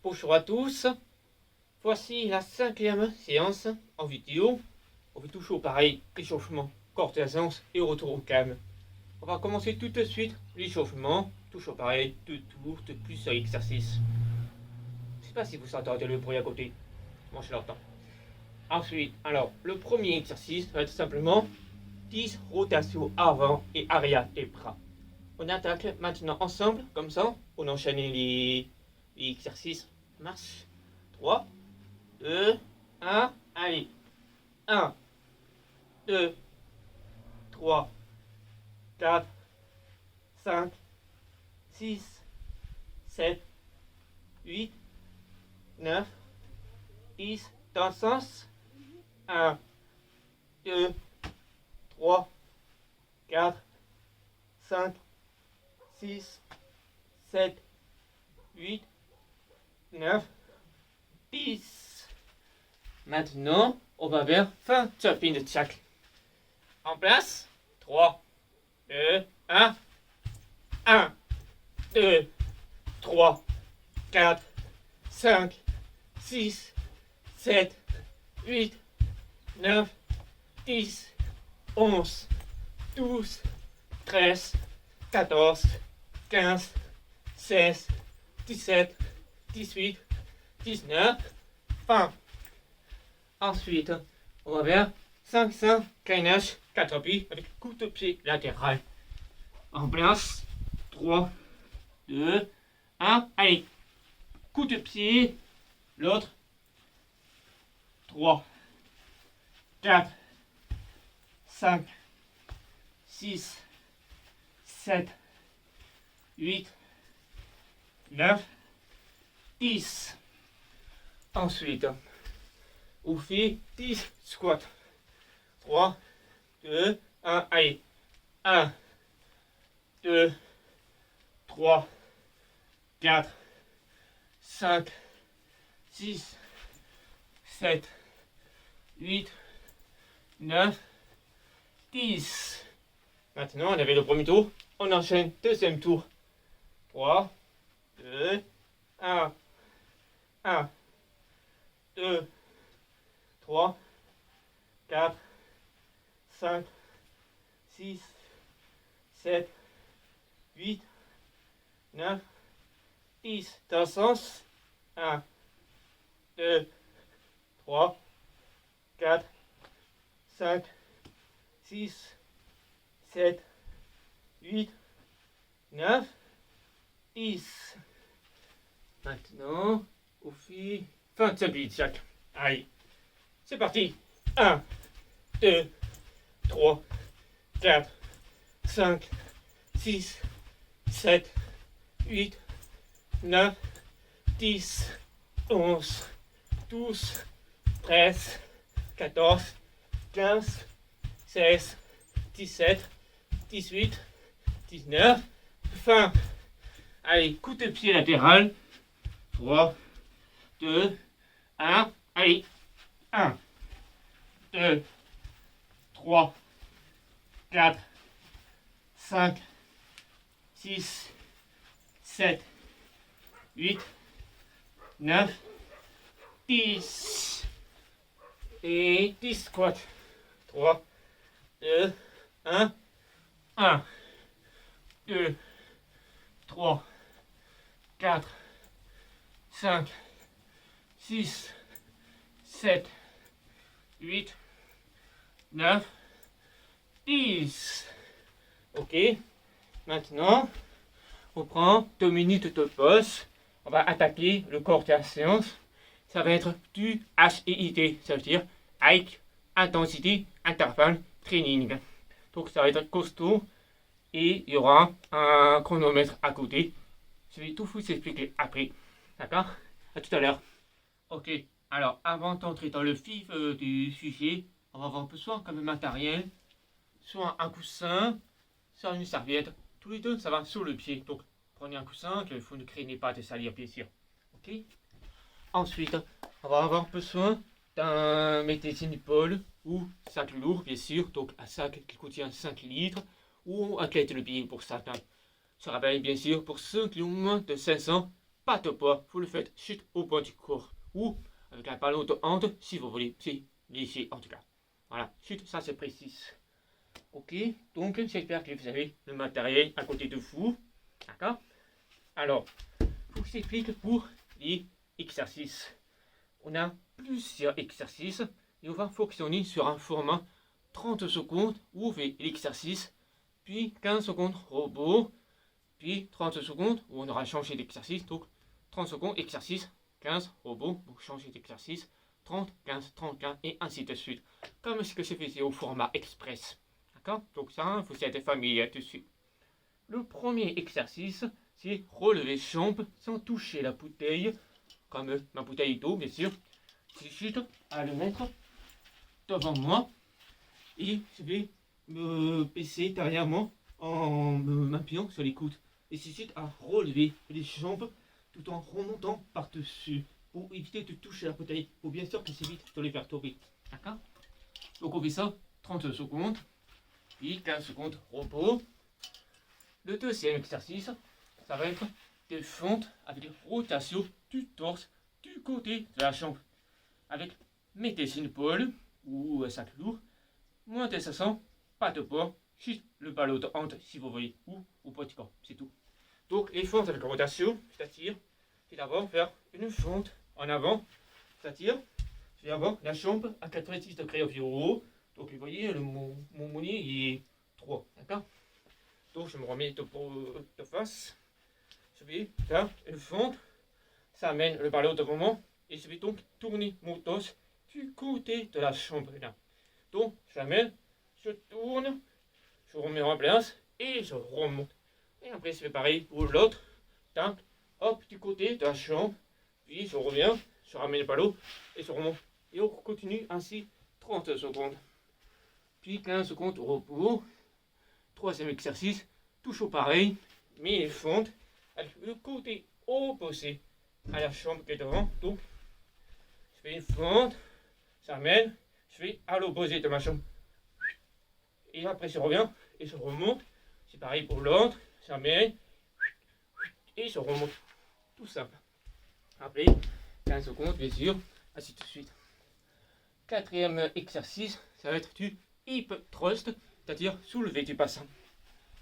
Bonjour à tous, voici la 5e séance en vidéo. On fait toujours pareil, échauffement, coordination et retour au calme. On va commencer tout de suite l'échauffement, toujours pareil, 2 tours de plusieurs exercices. Je sais pas si vous entendez le bruit à côté, moi je l'entends. Ensuite, alors, le premier exercice va être simplement 10 rotations avant et arrière des bras. On attaque maintenant ensemble, comme ça, on enchaîne les exercices. Marche. 3, 2, 1, allez. 1, 2, 3, 4, 5, 6, 7, 8, 9, 10, dans le sens. 1, 2, 3, 4, 5, 6, 7, 8, 9, 10. Maintenant, on va vers fin jumping de jack. En place. 3, 2, 1. 1, 2, 3, 4, 5, 6, 7, 8, 9, 10, 11, 12, 13, 14, 15, 16, 17, 18, 19, 20. Ensuite, on va vers 500 gainage 4 appuis avec coup de pied latéral. En place. 3, 2, 1. Allez. Coup de pied. L'autre. 3, 4, 5, 6, 7, 8, 9, 10. Ensuite, on fait 10 squats. 3, 2, 1, allez. 1, 2, 3, 4, 5, 6, 7, 8, 9, 10. Maintenant, on avait le premier tour. On enchaîne deuxième tour. 3, 2, 1. 1, 2, 3, 4, 5, 6, 7, 8, 9, 10. Dans le sens. 1, 2, 3, 4, 5, 6, 7, 8, 9, 10. Maintenant, on fait fin de jumping jack. Allez, c'est parti. 1, 2, 3, 4, 5, 6, 7, 8, 9, 10, 11, 12, 13, 14, 15, 16, 17, 18, 19, 20. Allez, coup de pied latéral. 3, 2, 1. Allez. 1, 2, 3, 4, 5, 6, 7, 8, 9, 10. Et 10 squats. 3, 2, 1. 1, 2, 3, 4, 5, 6, 7, 8, 9, 10. Ok. Maintenant, on prend 2 minutes de pause. On va attaquer le corps de la séance. Ça va être du HIIT. Ça veut dire High Intensity Interval Training. Donc ça va être costaud. Et il y aura un chronomètre à côté. Je vais tout vous expliquer après. D'accord? À tout à l'heure. Ok. Alors, avant d'entrer dans le vif du sujet, on va avoir besoin comme matériel. Soit un coussin, soit une serviette. Tous les deux, ça va sur le pied. Donc, prenez un coussin, que vous ne craignez pas de salir, bien sûr. Ok? Ensuite, on va avoir besoin d'un médecin d'épaule ou sac lourd, bien sûr. Donc, un sac qui contient 5 litres ou un clé de bien pour certains. Je rappelle bien sûr pour ceux qui ont moins de 500 pas de poids, vous le faites chute au point du corps ou avec un ballon de hand si vous voulez, c'est léger en tout cas. Voilà, chute, ça c'est précis. Ok, donc j'espère que vous avez le matériel à côté de vous. D'accord? Alors, je vous explique pour les exercices. On a plusieurs exercices et on va fonctionner sur un format 30 secondes où on fait l'exercice, puis 15 secondes robot, puis 30 secondes où on aura changé d'exercice. Donc 30 secondes exercice, 15 robot pour changer d'exercice, 30, 15, 30, 15 et ainsi de suite. Comme ce que je faisais au format express. D'accord? Donc ça, vous êtes familier dessus. Le premier exercice, c'est relever jambes sans toucher la bouteille, comme ma bouteille d'eau bien sûr. C'est juste à le mettre devant moi et je vais me baisser derrière moi en m'appuyant sur les coudes. Et c'est juste à relever les jambes tout en remontant par-dessus pour éviter de toucher la bouteille. Pour bien sûr que c'est vite de les faire tomber. D'accord? Donc on fait ça 30 secondes, puis 15 secondes repos. Le deuxième exercice, ça va être des fentes avec rotation du torse du côté de la jambe. Avec mettez une épaules ou un sac lourd, moins de 500, pas de poids, juste le ballon de hand si vous voulez, ou au poids du corps, c'est tout. Donc les fentes avec rotation, c'est-à-dire, je vais d'abord faire une fente en avant, c'est-à-dire, je vais avoir la jambe à 90 degrés au haut. Donc vous voyez, mon mollet il est 3, d'accord? Donc je me remets de face. Je vais faire une fente. Ça amène le ballon devant moi. Et je vais donc tourner mon torse du côté de la chambre là. Donc j'amène, je tourne, je remets en place et je remonte. Et après je fais pareil pour l'autre. Tac, hop, du côté de la chambre. Puis je reviens, je ramène le ballon et je remonte. Et on continue ainsi 30 secondes. Puis 15 secondes au repos. Troisième exercice, toujours pareil, mais les fentes avec le côté opposé à la chambre qui est devant. Donc, je fais une fente, ça mène, je fais à l'opposé de ma chambre. Et après, je reviens et je remonte. C'est pareil pour l'autre, ça mène et je remonte. Tout simple. Après, 15 secondes, bien sûr, ainsi de suite. Quatrième exercice, ça va être du hip thrust, c'est-à-dire soulever du bassin,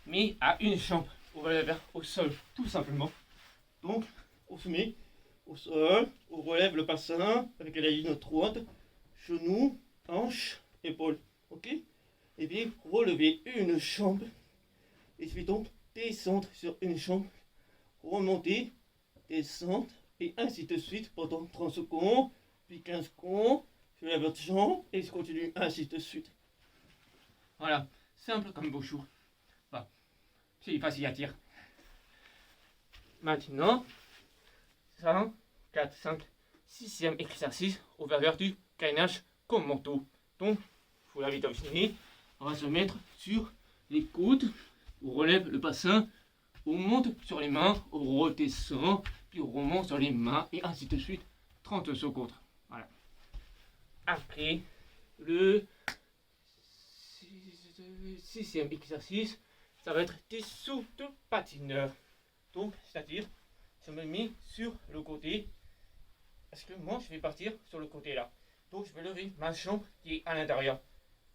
mais à une jambe. On va le faire au sol, tout simplement. Donc, on se met au sol, on relève le bassin avec la ligne droite, genou, hanche, épaule. Ok? Et puis, relever une jambe. Et puis donc, descendre sur une jambe, remonter, descendre, et ainsi de suite pendant 30 secondes, puis 15 secondes. Je lève votre jambe et je continue ainsi de suite. Voilà, simple comme bonjour. Bon, c'est facile à dire. Maintenant, 5, 4, 5, 6e exercice, on va faire du gainage comme manteau. Donc, vous l'avez deviné, on va se mettre sur les coudes, on relève le bassin, on monte sur les mains, on redescend, puis on remonte sur les mains, et ainsi de suite, 30 secondes. Voilà. Après, le 6e exercice, ça va être des sauts de patineur. Donc, c'est-à-dire, je me mets sur le côté, parce que moi, je vais partir sur le côté là. Donc, je vais lever ma jambe qui est à l'intérieur.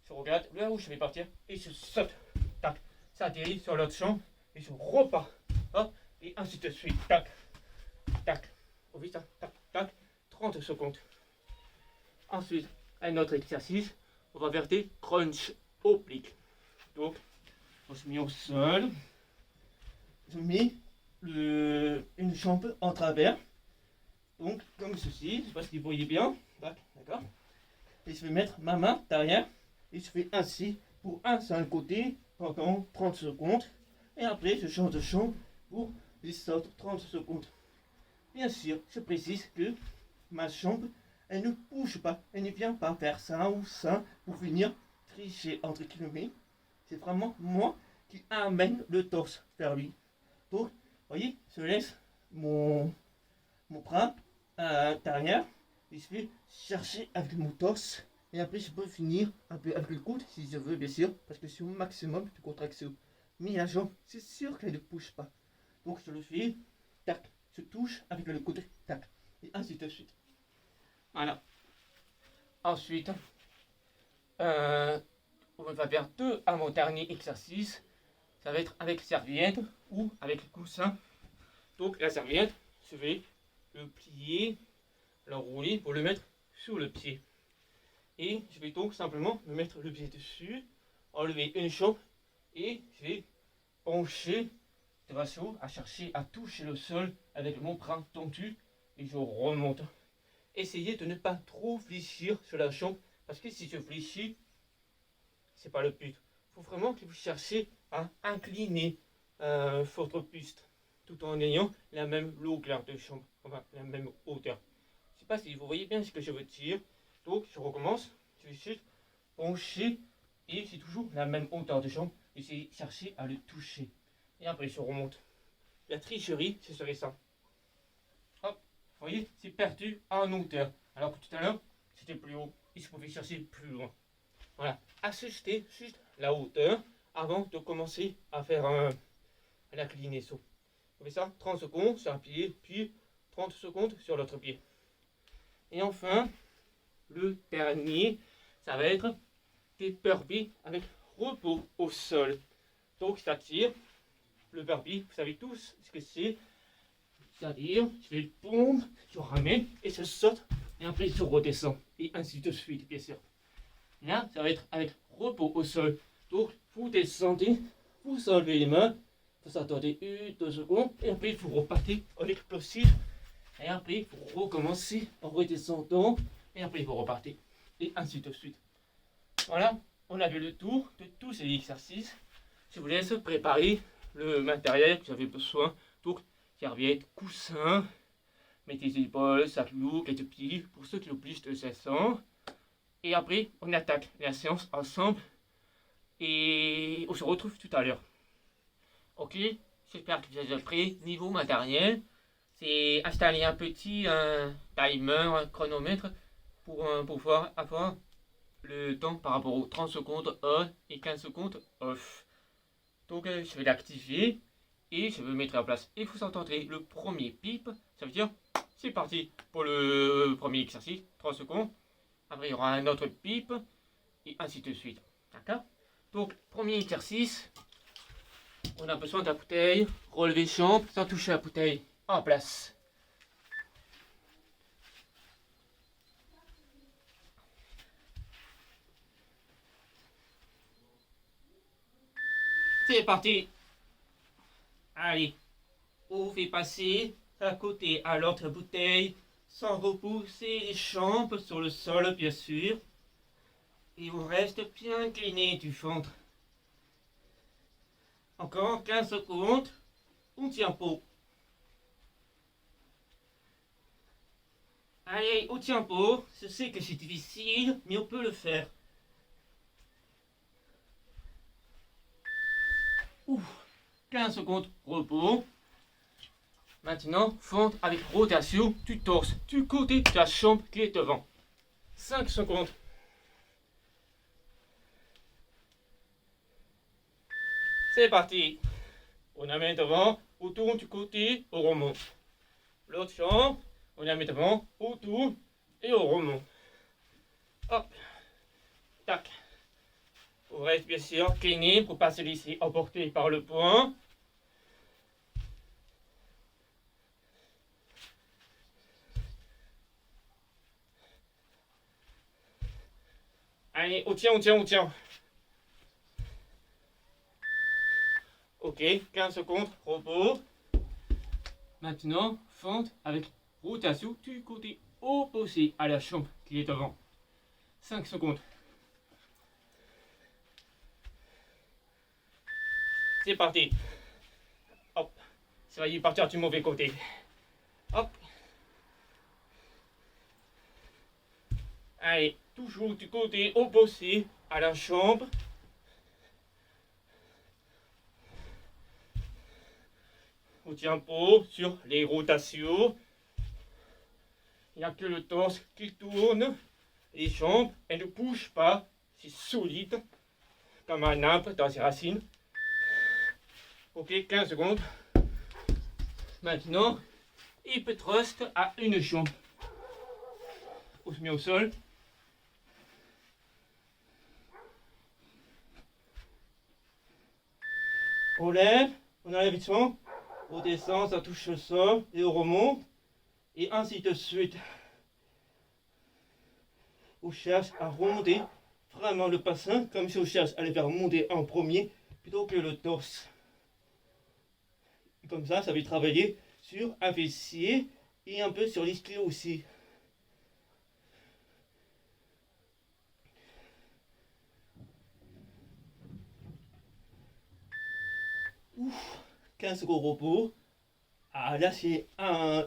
Je regarde là où je vais partir et je saute. Tac, ça atterrit sur l'autre jambe et je repars. Hop, et ainsi de suite. Tac, tac. Vous voyez ça? Tac, tac. 30 secondes. Ensuite, un autre exercice, on va faire des crunch obliques. Donc, on se met au sol. Je mets une jambe en travers. Donc, comme ceci, je ne sais pas si vous voyez bien. D'accord. Et je vais mettre ma main derrière. Et je fais ainsi pour un seul côté pendant 30 secondes. Et après, je change de jambe pour les autres 30 secondes. Bien sûr, je précise que ma jambe, elle ne bouge pas. Elle ne vient pas faire ça ou ça pour venir tricher entre guillemets. C'est vraiment moi qui amène le torse vers lui. Donc, vous voyez, je laisse mon bras derrière et je vais chercher avec mon torse. Et après, je peux finir un peu avec le coude si je veux, bien sûr, parce que c'est au maximum de contraction. Mais la jambe, c'est sûr qu'elle ne bouge pas. Donc, je le fais, tac, se touche avec le coude, tac, et ainsi de suite. Voilà. Ensuite, on va faire deux avant-dernier exercice. Ça va être avec serviette ou avec le coussin. Donc la serviette, je vais le plier, l'enrouler pour le mettre sur le pied. Et je vais donc simplement me mettre le pied dessus, enlever une jambe et je vais pencher de façon à chercher à toucher le sol avec mon bras tendu et je remonte. Essayez de ne pas trop fléchir sur la jambe parce que si je fléchis, c'est pas le but. Il faut vraiment que vous cherchiez à incliner votre buste tout en ayant la même longueur de jambe, enfin la même hauteur. Je ne sais pas si vous voyez bien ce que je veux dire. Donc je recommence, je vais juste pencher et c'est toujours la même hauteur de jambe. Essayez de chercher à le toucher. Et après je remonte. La tricherie, ce serait ça. Hop, vous voyez, c'est perdu en hauteur. Alors que tout à l'heure, c'était plus haut et je pouvais chercher plus loin. Voilà, ajustez juste la hauteur avant de commencer à faire l'inclinaison. Vous faites ça 30 secondes sur un pied, puis 30 secondes sur l'autre pied. Et enfin, le dernier, ça va être des burpees avec repos au sol. Donc, c'est-à-dire, le burpee, vous savez tous ce que c'est. C'est-à-dire, je fais le pompe, je ramène et je saute, et après je redescends. Et ainsi de suite, bien sûr. Là, ça va être avec repos au sol. Donc, vous descendez, vous soulevez les mains, vous attendez 1-2 secondes, et après vous repartez en explosif. Et après, vous recommencez en redescendant, et après vous repartez. Et ainsi de suite. Voilà, on a vu le tour de tous ces exercices. Je vous laisse préparer le matériel que vous avez besoin. Donc, serviette, coussin, mettez les épaules, sac lourd, les pieds, pour ceux qui ont plus de 700. Et après, on attaque la séance ensemble. Et on se retrouve tout à l'heure. Ok, j'espère que vous avez prêt. Niveau matériel, c'est installer un petit timer, un chronomètre pour pouvoir avoir le temps par rapport aux 30 secondes on et 15 secondes off. Donc je vais l'activer et je vais mettre en place. Et vous entendrez le premier bip, ça veut dire c'est parti pour le premier exercice, 30 secondes. Après il y aura un autre bip et ainsi de suite. D'accord? Donc premier exercice, on a besoin de la bouteille, relever chambre sans toucher la bouteille, en place. C'est parti. Allez, on fait passer d'un côté à l'autre bouteille sans repousser les jambes sur le sol, bien sûr. Et on reste bien incliné du ventre. Encore 15 secondes. On tient pot. Allez, on tient pot. Je sais que c'est difficile, mais on peut le faire. Ouf, 15 secondes, repos. Maintenant, fente avec rotation du torse du côté de la jambe qui est devant. 5 secondes. C'est parti. On amène devant, on tourne du côté, on remonte. L'autre jambe, on la met devant, on tourne et on remonte. Hop. Tac. On reste bien sûr cliné pour ne pas se laisser emporter par le poing. Allez, on tient, on tient, on tient. Ok, 15 secondes, repos. Maintenant, fente avec rotation du côté opposé à la jambe qui est devant. 5 secondes. C'est parti. Hop. Ça va y partir du mauvais côté. Hop. Allez, toujours du côté opposé à la jambe. On tient pot sur les rotations. Il n'y a que le torse qui tourne. Les jambes, elles ne bougent pas. C'est solide. Comme un arbre dans ses racines. Ok, 15 secondes. Maintenant, hip thrust à une jambe. On se met au sol. On lève, on enlève le son, on descend, ça touche le sol et on remonte. Et ainsi de suite. On cherche à remonter vraiment le bassin, comme si on cherche à les faire monter en premier plutôt que le torse. Et comme ça va travailler sur un fessier et un peu sur l'ischio aussi. Ouf, 15 secondes repos. Ah, là, c'est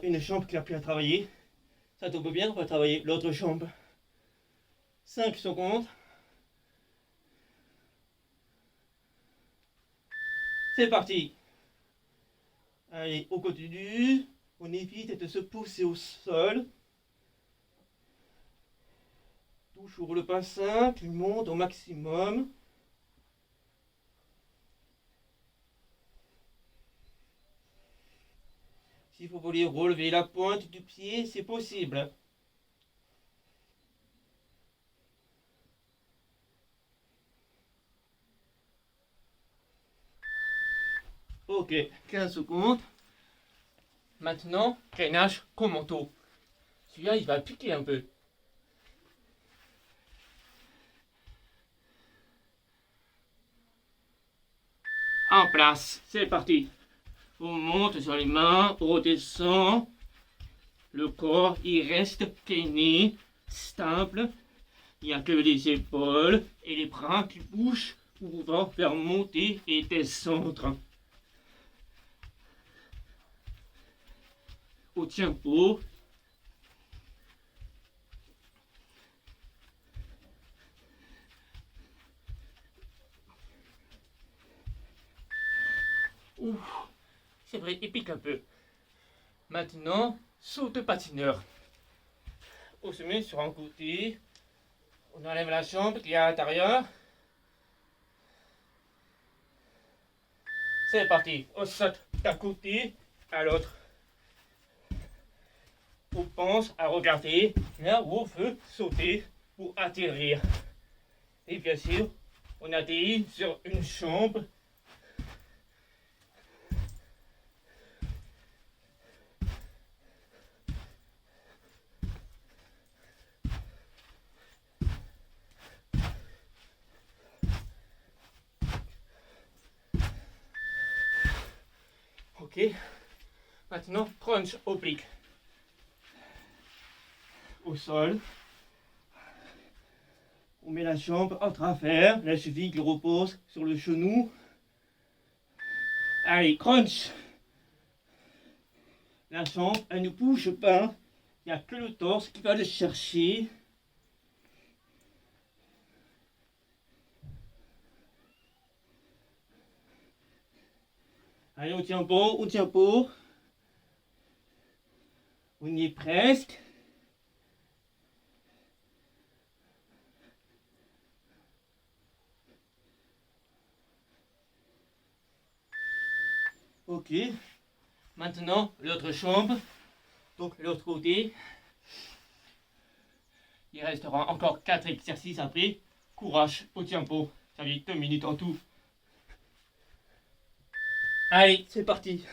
une jambe qui a bien travaillé. Ça tombe bien, on va travailler l'autre jambe. 5 secondes. C'est parti. Allez, on continue. On évite de se pousser au sol. Toujours le bassin, tu montes au maximum. Si vous voulez relever la pointe du pied, c'est possible. Ok, 15 secondes. Maintenant, gainage commento. Celui-là, il va piquer un peu. En place, c'est parti. On monte sur les mains, on redescend. Le corps, il reste gainé, stable. Il n'y a que les épaules et les bras qui bougent pour pouvoir faire monter et descendre. Au tempo. Ouh, c'est vrai, il pique un peu. Maintenant, saute patineur. On se met sur un côté. On enlève la jambe qui est à l'intérieur. C'est parti. On saute d'un côté à l'autre. On pense à regarder là où on veut sauter pour atterrir. Et bien sûr, on atterrit sur une jambe. Ok. Maintenant, crunch oblique. Au sol. On met la jambe en travers, la cheville qui repose sur le genou. Allez, crunch. La jambe, elle ne bouge pas. Il n'y a que le torse qui va le chercher. Allez, on tient bon, on tient bon. On y est presque. Ok. Maintenant, l'autre jambe. Donc, l'autre côté. Il restera encore 4 exercices après. Courage au tempo. Ça fait 2 minutes en tout. Allez, c'est parti.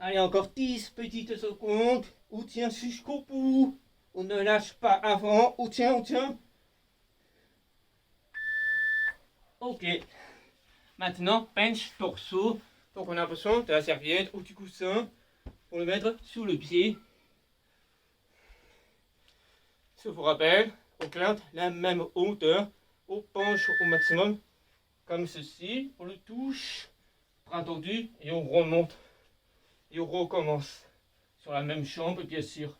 Allez, encore 10 petites secondes. On tient jusqu'au bout. On ne lâche pas avant. On tient, on tient. Ok. Maintenant, bench torso. Donc on a besoin de la serviette ou du coussin pour le mettre sous le pied. Je vous rappelle, on garde la même hauteur. On penche au maximum. Comme ceci. On le touche. Bras tendu et on remonte. Et on recommence. Sur la même jambe, bien sûr.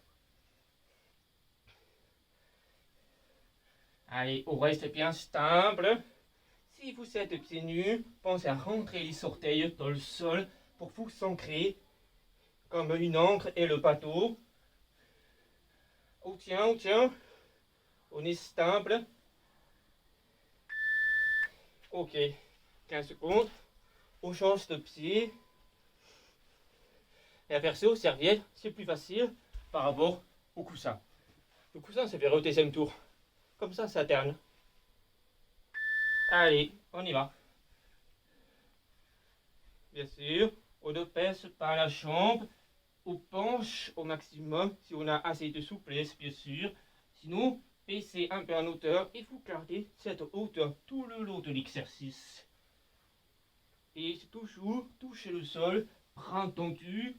Allez, on reste bien stable. Si vous êtes pieds nus, pensez à rentrer les orteils dans le sol pour vous ancrer comme une encre et le bateau. On tient. On est stable. Ok, 15 secondes. On change de pied. Et inversé aux serviettes, c'est plus facile par rapport au coussin. Le coussin, c'est faire au deuxième tour. Comme ça alterne. Allez, on y va. Bien sûr, on ne pèse pas la jambe. On penche au maximum si on a assez de souplesse, bien sûr. Sinon, baissez un peu en hauteur et vous gardez cette hauteur tout le long de l'exercice. Et toujours toucher le sol, bras tendu.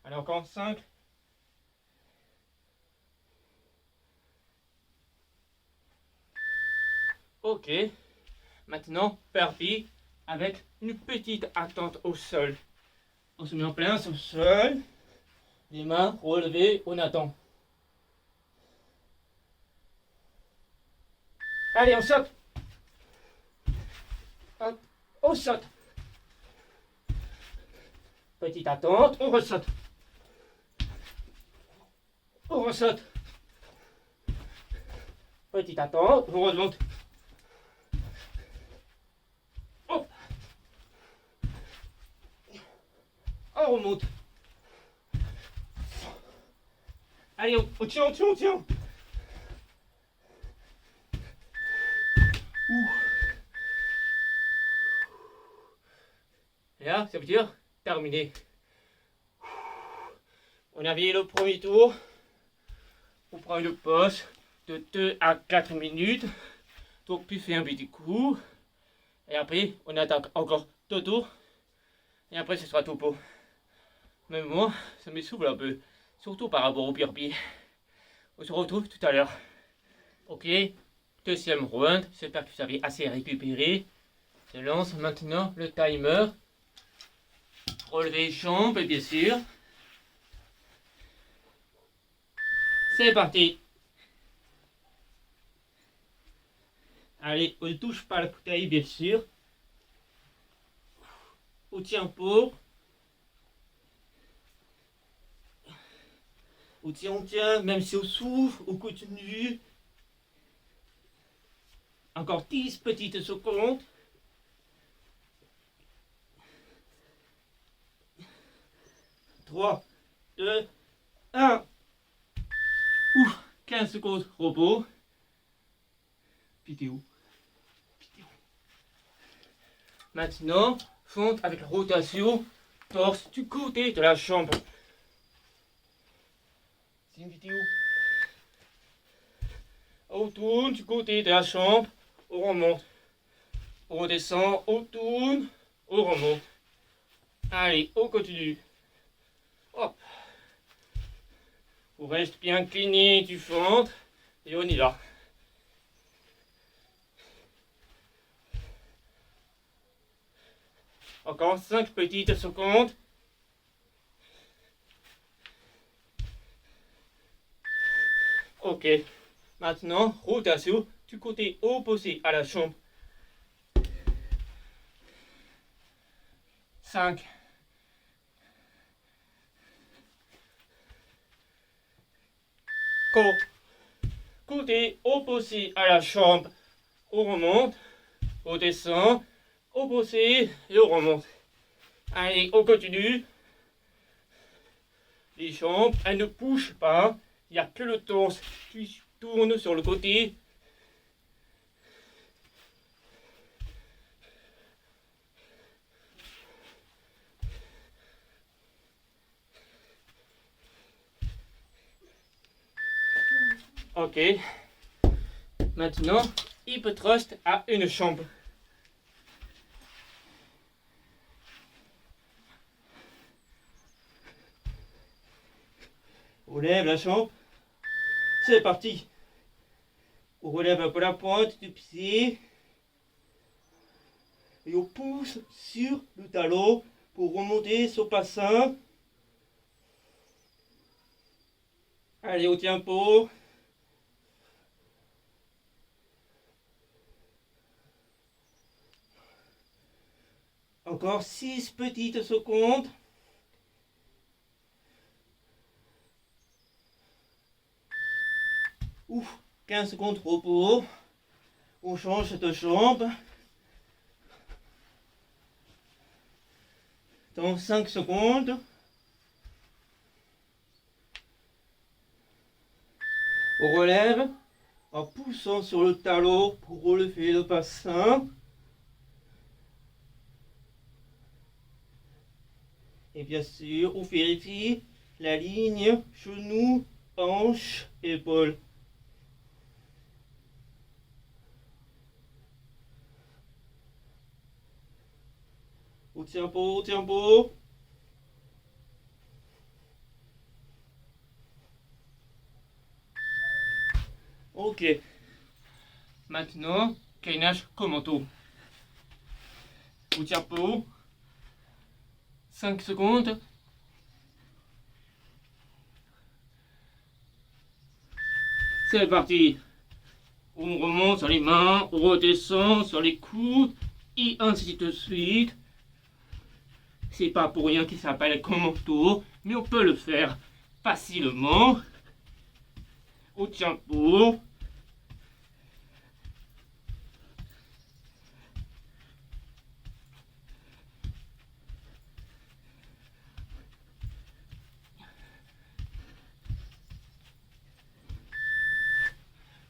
Alors encore 5. Ok. Maintenant, burpee avec une petite attente au sol. On se met en plein sur le sol. Les mains relevées, on attend. Allez, on saute. Hop, on saute. Petite attente, on ressaute. On ressaute. Petite attente, on remonte. Hop. On remonte. Allez, on tient. Et là, ça veut dire terminé. On a vu le premier tour. On prend une pause de 2 à 4 minutes. Donc, puis fait un petit coup. Et après, on attaque encore 2 tours. Et après, ce sera tout beau. Même moi, ça m'essouffle un peu. Surtout par rapport au burpee. On se retrouve tout à l'heure. Ok, deuxième round. J'espère que vous avez assez récupéré. Je lance maintenant le timer. Relevez les jambes, bien sûr. C'est parti. Allez, on ne touche pas la bouteille, bien sûr. On tient pour. On tient, même si on souffle, on continue. Encore 10 petites secondes. 3, 2, 1. Ouf, 15 secondes, repos. Vidéo. Maintenant, fonte avec la rotation, torse du côté de la jambe. C'est une vidéo. On tourne du côté de la jambe, on remonte. On redescend, on tourne, on remonte. Allez, on continue. Hop. On reste bien incliné du ventre et on y va. Encore 5 petites secondes. Ok. Maintenant, rotation du côté opposé à la jambe. 5. Côté opposé à la jambe. On remonte. On descend. Opposé et on remonte. Allez, on continue. Les jambes, elles ne bougent pas. Il n'y a que le torse qui tourne sur le côté. Ok. Maintenant, hip thrust à une jambe. On lève la jambe. C'est parti. On relève un peu la pointe du pied. Et on pousse sur le talon pour remonter son bassin. Allez, au tempo. Encore 6 petites secondes. Ouf, 15 secondes repos. On change de jambe. Dans 5 secondes. On relève en poussant sur le talon pour relever le bassin. Et bien sûr, on vérifie la ligne genou, hanche, épaule. On tient beau, on tient beau. Ok. Maintenant, gainage commando. On tient beau. 5 secondes. C'est parti. On remonte sur les mains, on redescend sur les coudes, et ainsi de suite. C'est pas pour rien qu'il s'appelle commando, mais on peut le faire facilement. On tient beau.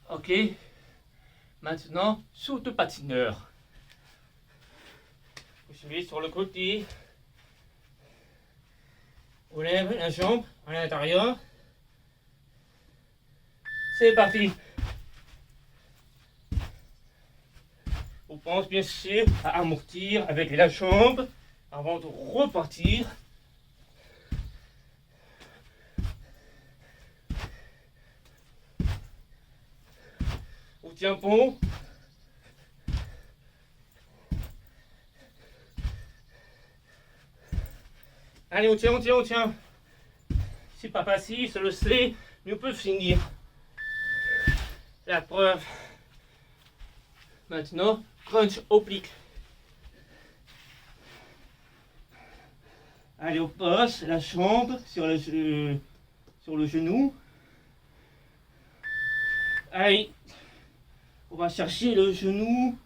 Ok. Maintenant, saut de patineur. Vous suivez sur le côté. On lève la jambe à l'intérieur. C'est parti. On pense bien sûr à amortir avec la jambe avant de repartir. On tient bon. Allez, on tient, on tient, on tient. C'est pas facile, je le sais, mais on peut finir. La preuve. Maintenant, crunch oblique. Allez, on passe la jambe sur le genou. Allez, on va chercher le genou.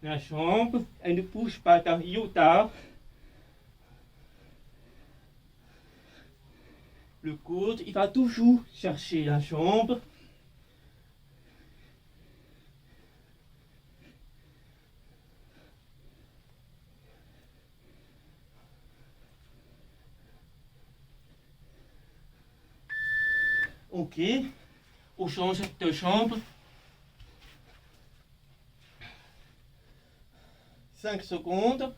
La jambe, elle ne bouge pas d'un iota. Le coude, il va toujours chercher la jambe. Ok, on change de jambe. 5 secondes.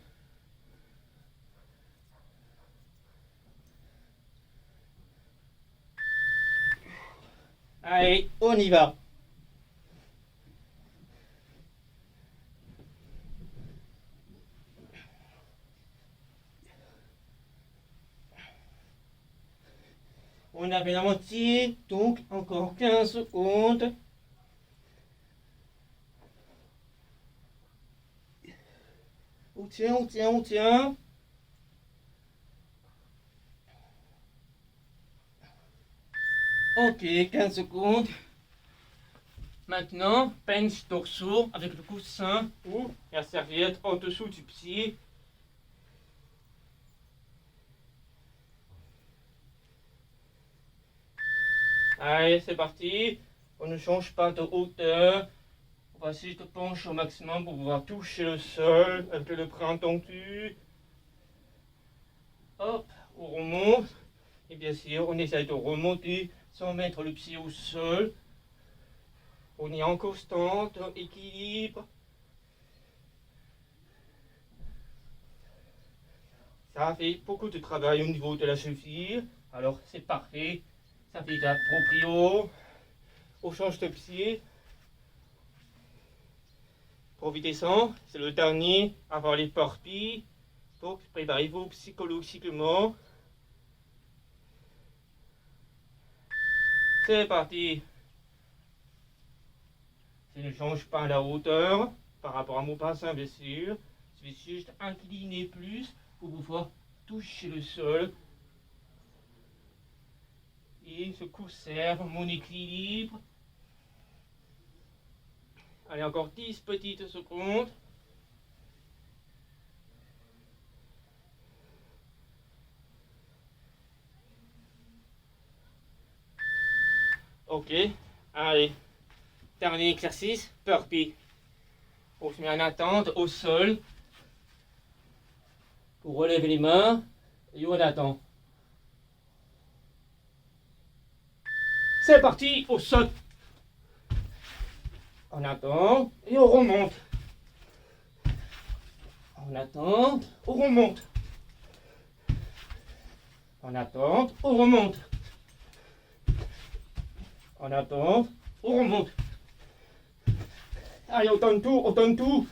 Allez, on y va. On avait la moitié, donc encore 15 secondes. On tient, on tient, on tient. Ok, 15 secondes. Maintenant, bench dorsaux avec le coussin ou la serviette en dessous du pied. Allez, c'est parti. On ne change pas de hauteur. On va essayer de pencher au maximum pour pouvoir toucher le sol avec le bras tendu. Hop, on remonte. Et bien sûr, on essaye de remonter sans mettre le pied au sol. On est en constante, équilibre. Ça fait beaucoup de travail au niveau de la cheville. Alors c'est parfait. Ça fait la proprio. On change de pied. Profitez-en. C'est le dernier avant les torpilles. Donc préparez-vous psychologiquement. C'est parti. Je ne change pas la hauteur. par rapport à mon bassin, bien sûr. Je vais juste incliner plus pour pouvoir toucher le sol. Et je conserve mon équilibre. Allez, encore 10 petites secondes. Ok, allez. Dernier exercice, burpee. On se met en attente au sol. On relève les mains et on attend. C'est parti, on saute. On attend et on remonte. On attend, on remonte. On attend, on remonte. On attend, on remonte. Allez, on donne tout, on donne tout.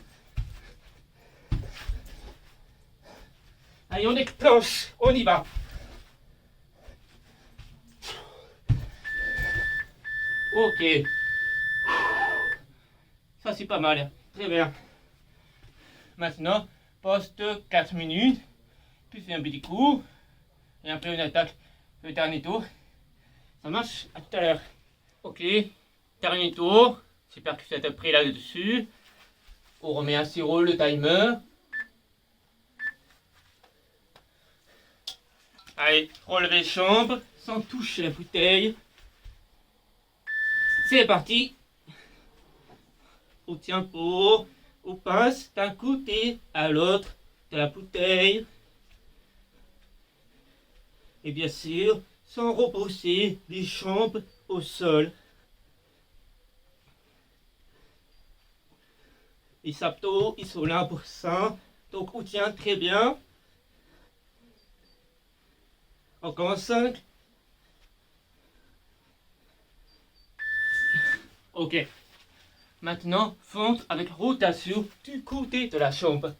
Allez, on explose, on y va. Ok. Ça, c'est pas mal. Très bien. Maintenant, poste 4 minutes. Puis fait un petit coup. Et après, on attaque le dernier tour. Ça marche? À tout à l'heure. Ok. Dernier tour. J'espère que vous êtes prêts là-dessus. On remet à 0 le timer. Allez, relevez les jambes sans toucher la bouteille. C'est parti. On tient pour. On passe d'un côté à l'autre de la bouteille. Et bien sûr, sans reposer les jambes au sol. Les abdos, ils sont là pour ça. Donc on tient très bien. Encore 5. Ok. Maintenant, fente avec rotation du côté de la jambe.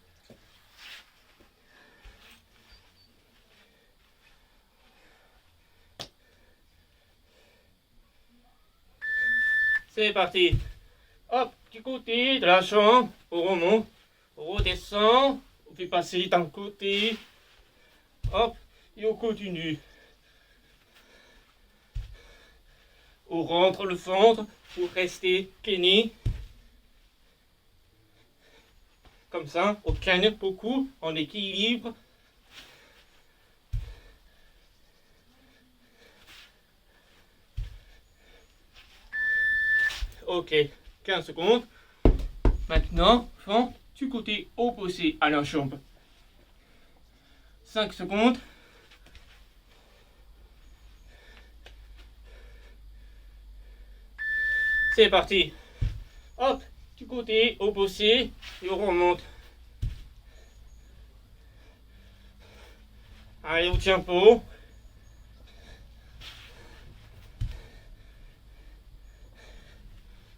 C'est parti. Hop, du côté de la jambe, on remonte, on redescend, on fait passer d'un côté. Hop, et on continue. On rentre le ventre pour rester gainé. Comme ça, on gagne beaucoup en équilibre. Ok, 15 secondes. Maintenant, fente du côté opposé à la jambe. 5 secondes. C'est parti. Hop, du côté opposé et on remonte. Allez, au tempo.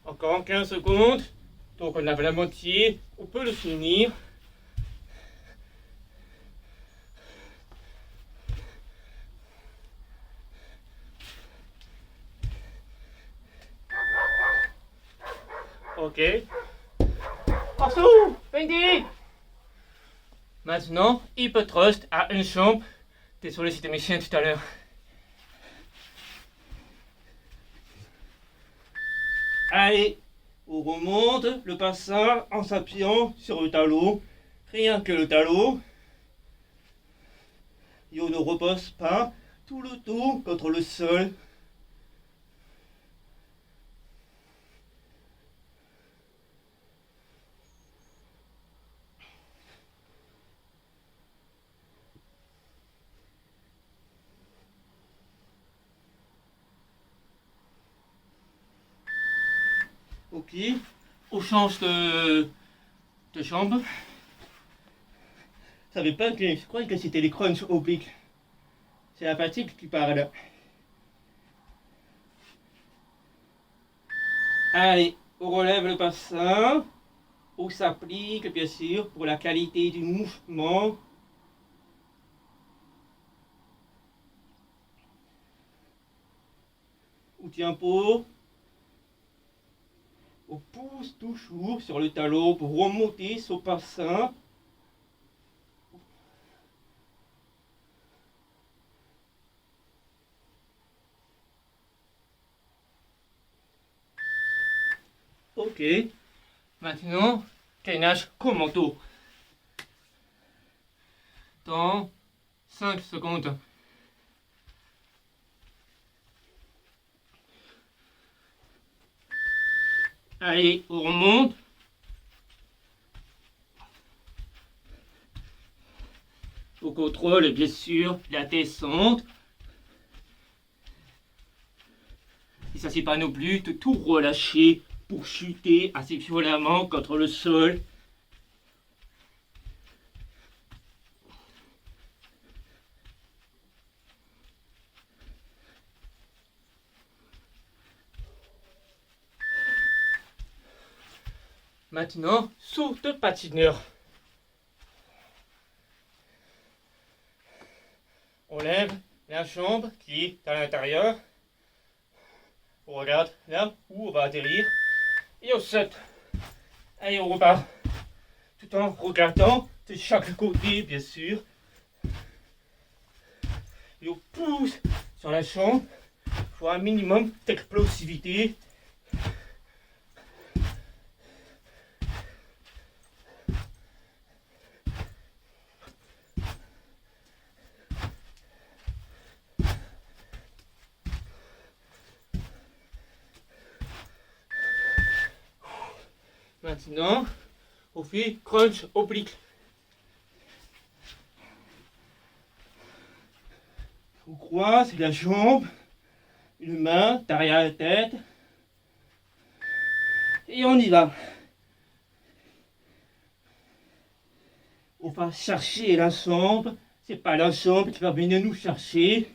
Encore 15 secondes. Donc on a la moitié. On peut le finir. Ok. Partout. Fini. Maintenant, hip thrust à une jambe. Désolé, c'était mes chiens tout à l'heure. Allez, on remonte le bassin en s'appuyant sur le talon. Rien que le talon. Et on ne repose pas tout le tour contre le sol. Ok, on change de jambe. Je savais pas que, je croyais que c'était les crunchs obliques. C'est la fatigue qui parle. Allez, on relève le bassin. On s'applique, bien sûr, pour la qualité du mouvement. Au tempo. On pousse toujours sur le talon pour remonter son bassin. Ok. Maintenant, gainage commando. Dans 5 secondes. Allez, on remonte. On contrôle bien sûr la descente. Il ne s'agit pas non plus de tout relâcher pour chuter assez violemment contre le sol. Maintenant, saut de patineur. On lève la jambe qui est à l'intérieur. On regarde là où on va atterrir. Et on saute. Allez, on repart. Tout en regardant de chaque côté, bien sûr. Et on pousse sur la jambe. Il faut un minimum d'explosivité. Maintenant, on fait crunch oblique. On croise la jambe, une main derrière la tête. Et on y va. On va chercher la jambe. C'est pas la jambe qui va venir nous chercher.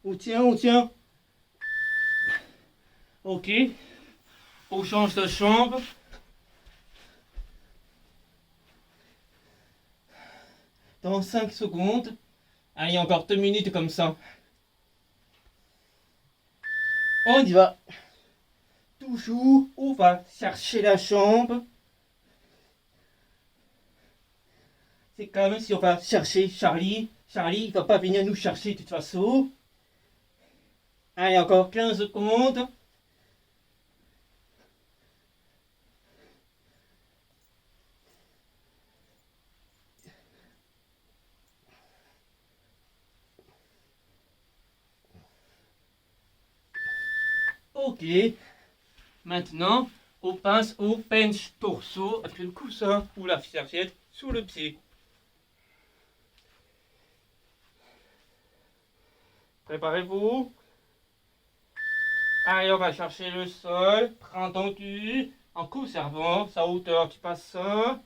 On tient, on tient. Ok. On change de jambe. Dans 5 secondes. Allez, encore 2 minutes comme ça. On y va. Toujours, on va chercher la jambe. C'est comme si on va chercher Charlie. Charlie, il va pas venir nous chercher de toute façon. Allez, encore 15 secondes. Ok. Maintenant, on passe au bench torso avec le coussin ou la serviette sous le pied. Préparez-vous. Allez, on va chercher le sol, bras tendu, en conservant sa hauteur du bassin.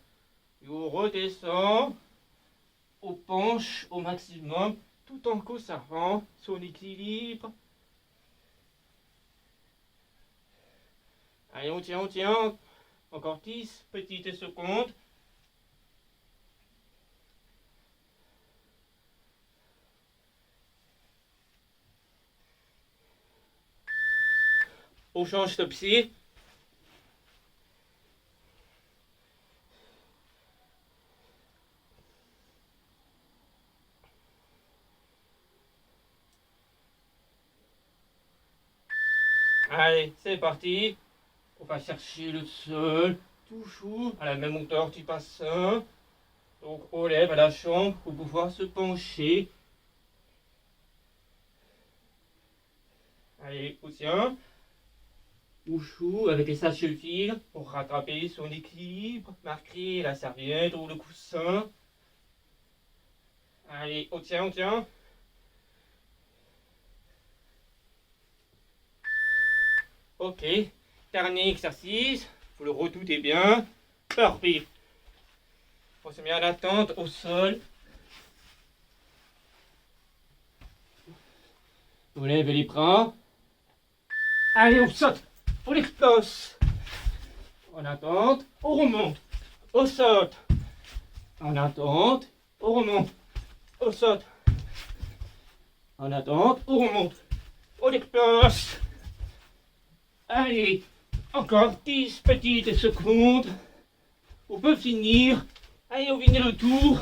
Et on redescend, on penche au maximum, tout en conservant son équilibre. Allez, on tient, on tient. Encore 10 petites secondes. On change de pied. Allez, c'est parti. On va chercher le sol, toujours à la même hauteur du bassin. Donc on lève la jambe pour pouvoir se pencher. Allez, on tient. Toujours avec sa cheville pour rattraper son équilibre, marquer la serviette ou le coussin. Allez, on tient, on tient. Ok, dernier exercice, vous le redoutez bien. Burpee. On se met à l'attente au sol. On lève les bras. Allez, on saute. On explose. En attente, on remonte. On saute. En attente, on remonte. On saute. En attente, on remonte. On explose. Allez, encore 10 petites secondes. On peut finir. Allez, on finit le tour.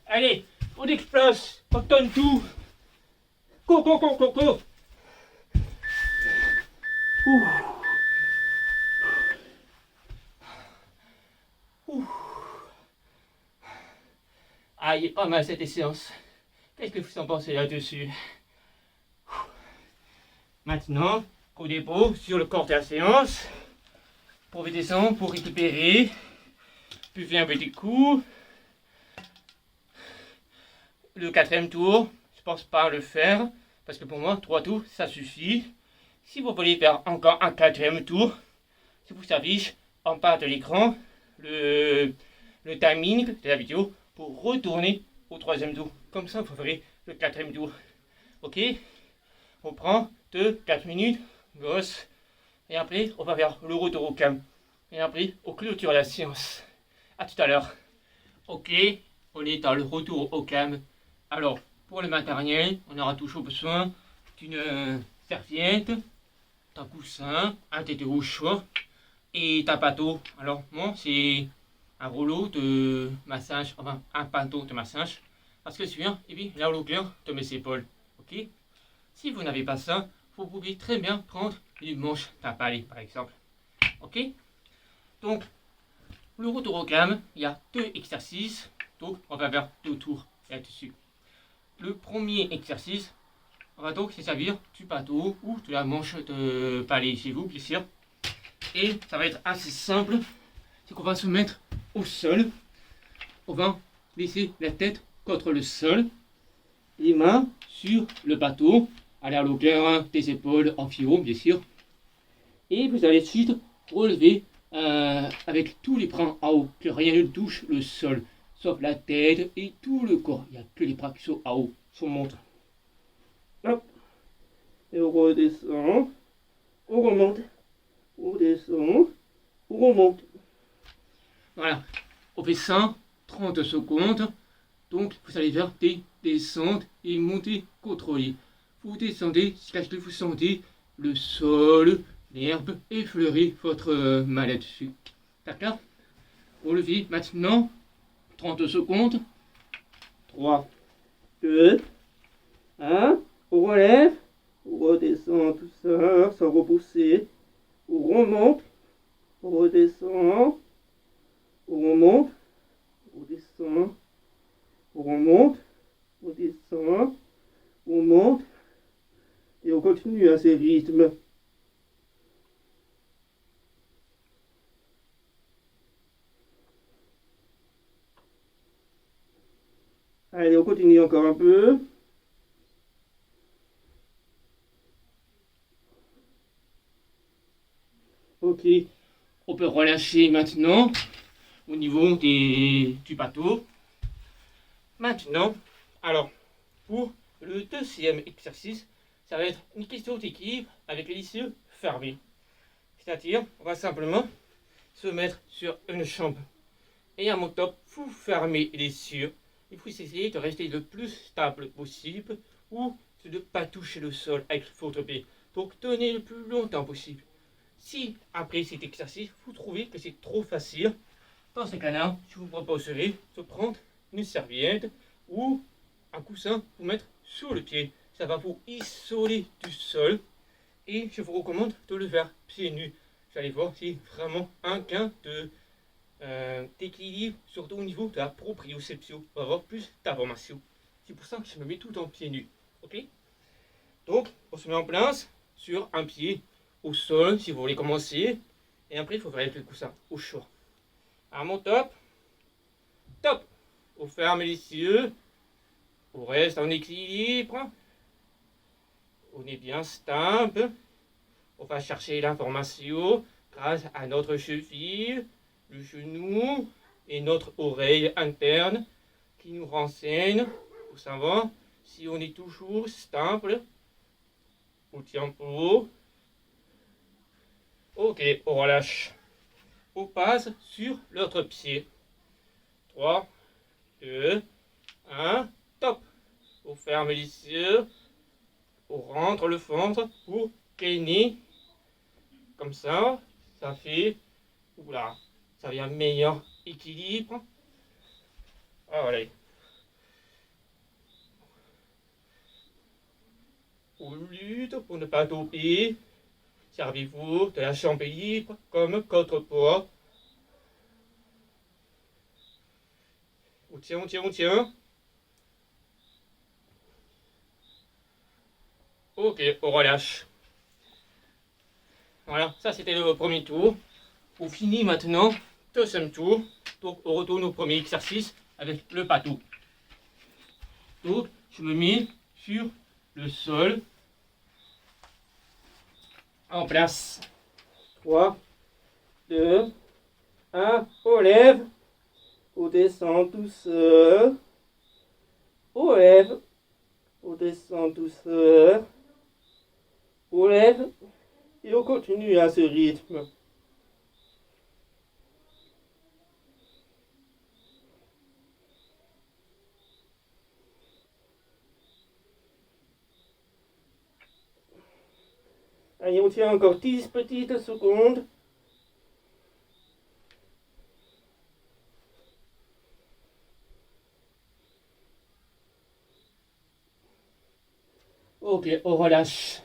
Allez, on explose. On donne tout. Cours, cours, cours, cours, cours. Ouh. Ouh. Ah, il est pas mal cette séance. Qu'est-ce que vous en pensez là-dessus? Maintenant, coup d'épaule sur le corps de la séance. Profitez-en pour récupérer. Buvez un petit coup. Le 4e tour, je pense pas le faire. Parce que pour moi, 3 tours, ça suffit. Si vous voulez faire encore un 4e tour, je vous affiche en bas de l'écran le timing de la vidéo pour retourner au 3e tour. Comme ça, vous ferez le 4e tour. Ok? On prend 2-4 minutes, gosse. Et après, on va faire le retour au calme. Et après, on clôture la séance. A tout à l'heure. Ok, on est dans le retour au calme. Alors, pour le matériel, on aura toujours besoin d'une serviette, d'un coussin, un tête au chaud et d'un bateau. Alors, moi, c'est un rouleau de massage, enfin, un bateau de massage. Parce que celui-là, et puis la longueur de mes épaules. Ok? Si vous n'avez pas ça, vous pouvez très bien prendre une manche d'un balai, par exemple. Ok? Donc, le retour au calme, il y a 2 exercices. Donc, on va faire 2 tours là-dessus. Le premier exercice, on va donc se servir du bateau ou de la manche de balai chez vous, bien sûr. Et ça va être assez simple. C'est qu'on va se mettre au sol. On va laisser la tête contre le sol. Les mains sur le bateau, à la longueur des épaules environ, bien sûr. Et vous allez ensuite relever avec tous les bras en haut, que rien ne touche le sol, sauf la tête et tout le corps. Il n'y a que les bras qui sont en haut. On monte. Hop. Et on redescend. On remonte. On descend. On remonte. Voilà. On fait ça 30 secondes. Donc, vous allez faire des descentes et montées contrôlées. Vous descendez jusqu'à ce que vous sentez le sol, l'herbe effleurer votre main là-dessus. D'accord? On le fait maintenant. 30 secondes. 3, 2, 1. On relève. On redescend tout ça sans repousser. On remonte. On redescend. On remonte. On descend. On remonte. On descend. On monte. Et on continue à ces rythmes. Allez, on continue encore un peu. Ok, on peut relâcher maintenant au niveau du bateau. Maintenant, alors, pour le 2e exercice, ça va être une question d'équilibre avec les yeux fermés. C'est-à-dire, on va simplement se mettre sur une jambe. Et à mon top, vous fermez les yeux. Et vous essayez de rester le plus stable possible ou de ne pas toucher le sol avec votre pied. Donc, tenez le plus longtemps possible. Si, après cet exercice, vous trouvez que c'est trop facile, dans ce cas-là, je vous proposerai de prendre une serviette ou un coussin pour mettre sur le pied. Ça va vous isoler du sol et je vous recommande de le faire pieds nus. Vous allez voir, c'est vraiment un gain d'équilibre, surtout au niveau de la proprioception, pour avoir plus d'informations. C'est pour ça que je me mets tout en pieds nus. Ok? Donc, on se met en place sur un pied au sol si vous voulez commencer. Et après, il faut faire avec le coussin au chaud. À mon top. Top. On ferme les yeux. On reste en équilibre. On est bien stable. On va chercher l'information grâce à notre cheville, le genou et notre oreille interne qui nous renseigne pour savoir si on est toujours stable au tempo Ok, on relâche. On passe sur l'autre pied. 3, 2, 1, top. On ferme les yeux. On rentre le ventre pour gainer. Comme ça fait. Oula, ça vient meilleur équilibre. Allez. On lutte pour ne pas tomber. Servez-vous de la jambe libre comme contrepoids. On tient, on tient, on tient. Ok, on relâche. Voilà, ça c'était le premier tour. On finit maintenant le deuxième tour. Donc on retourne au premier exercice avec le bateau. Donc je me mets sur le sol. En place. 3, 2, 1, on lève. On descend tout seul. On lève. On descend tout seul. On lève. Et on continue à ce rythme. Allez, on tient encore 10 petites secondes. Ok, on relâche.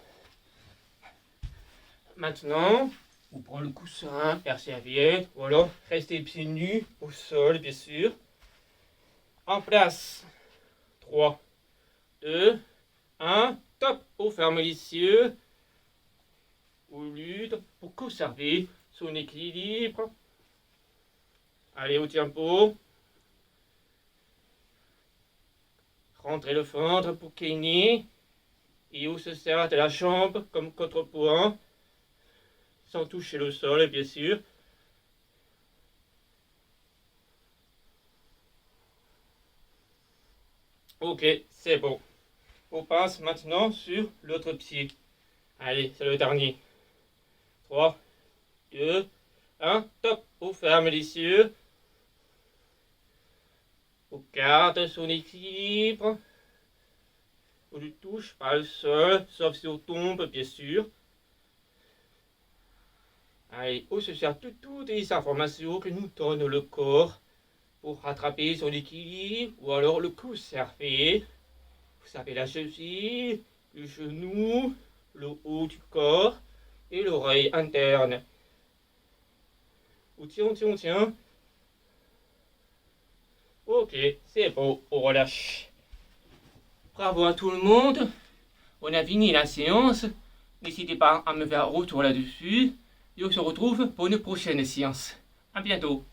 Maintenant, on prend le coussin, la serviette, ou alors restez pieds nus au sol, bien sûr. En place. 3, 2, 1, top. On ferme les yeux. On lutte pour conserver son équilibre. Allez au tempo. Rentrez le ventre pour gainer. Et on se sert de la jambe comme contrepoids. Sans toucher le sol, bien sûr. Ok, c'est bon. On passe maintenant sur l'autre pied. Allez, c'est le dernier. 3, 2, 1, top. On ferme les yeux. On garde son équilibre. On ne touche pas le sol, sauf si on tombe, bien sûr. Allez, on se sert de toutes les informations que nous donne le corps pour rattraper son équilibre ou alors le conserver. Vous savez, la cheville, le genou, le haut du corps et l'oreille interne. On tient, on tient, on tient. Ok, c'est bon, on relâche. Bravo à tout le monde. On a fini la séance. N'hésitez pas à me faire un retour là-dessus. Et on se retrouve pour une prochaine séance. À bientôt.